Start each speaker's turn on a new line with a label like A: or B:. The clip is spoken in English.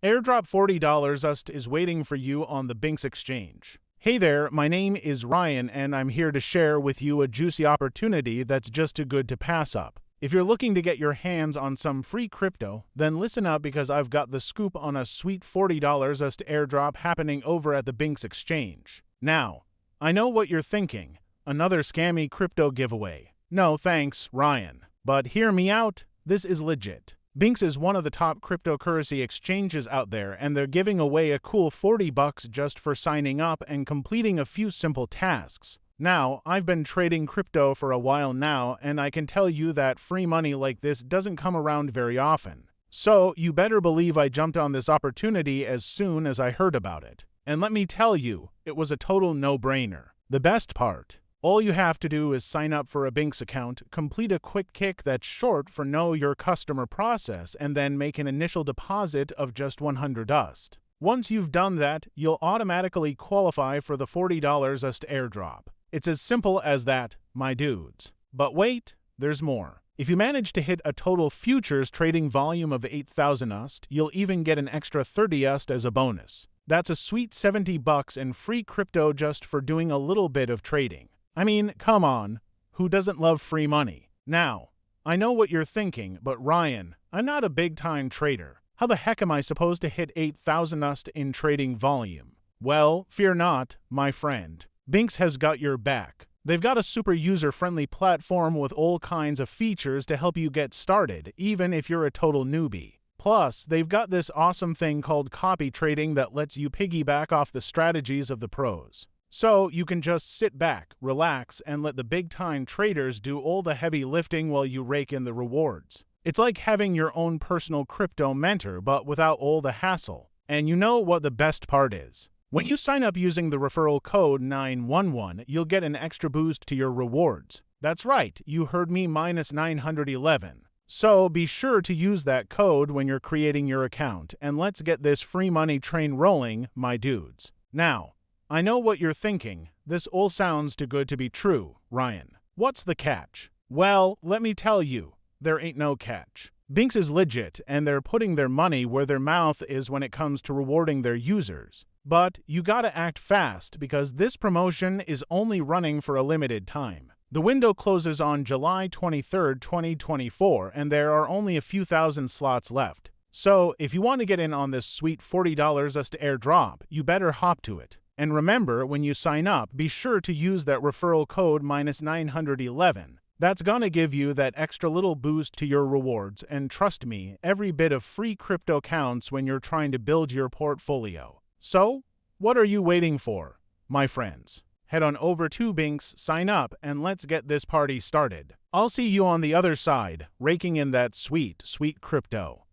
A: Airdrop $40 Usdt is waiting for you on the Bingx exchange. Hey there, my name is Ryan and I'm here to share with you a juicy opportunity that's just too good to pass up. If you're looking to get your hands on some free crypto, then listen up because I've got the scoop on a sweet $40 Usdt airdrop happening over at the Bingx exchange. Now, I know what you're thinking, another scammy crypto giveaway. No thanks, Ryan. But hear me out, this is legit. Bingx is one of the top cryptocurrency exchanges out there, and they're giving away a cool $40 just for signing up and completing a few simple tasks. Now, I've been trading crypto for a while now, and I can tell you that free money like this doesn't come around very often. So, you better believe I jumped on this opportunity as soon as I heard about it. And let me tell you, it was a total no-brainer. The best part, all you have to do is sign up for a Bingx account, complete a quick kick that's short for Know Your Customer process, and then make an initial deposit of just 100 Usdt. Once you've done that, you'll automatically qualify for the $40 Usdt airdrop. It's as simple as that, my dudes. But wait, there's more. If you manage to hit a total futures trading volume of 8,000 Usdt, you'll even get an extra 30 Usdt as a bonus. That's a sweet $70 in free crypto just for doing a little bit of trading. I mean, come on, who doesn't love free money? Now, I know what you're thinking, but Ryan, I'm not a big-time trader. How the heck am I supposed to hit 8,000 Usdt in trading volume? Well, fear not, my friend. Bingx has got your back. They've got a super user-friendly platform with all kinds of features to help you get started, even if you're a total newbie. Plus, they've got this awesome thing called copy trading that lets you piggyback off the strategies of the pros. So you can just sit back, relax, and let the big-time traders do all the heavy lifting while you rake in the rewards. It's like having your own personal crypto mentor, but without all the hassle. And you know what the best part is? When you sign up using the referral code 911, you'll get an extra boost to your rewards. That's right, you heard me, minus 911. So be sure to use that code when you're creating your account, and let's get this free money train rolling, my dudes. Now, I know what you're thinking. This all sounds too good to be true, Ryan. What's the catch? Well, let me tell you, there ain't no catch. Bingx is legit, and they're putting their money where their mouth is when it comes to rewarding their users. But you gotta act fast because this promotion is only running for a limited time. The window closes on July 23, 2024, and there are only a few thousand slots left. So, if you want to get in on this sweet $40 Usdt airdrop, you better hop to it. And remember, when you sign up, be sure to use that referral code minus 911. That's gonna give you that extra little boost to your rewards, and trust me, every bit of free crypto counts when you're trying to build your portfolio. So, what are you waiting for, my friends? Head on over to Bingx, sign up, and let's get this party started. I'll see you on the other side, raking in that sweet, sweet crypto.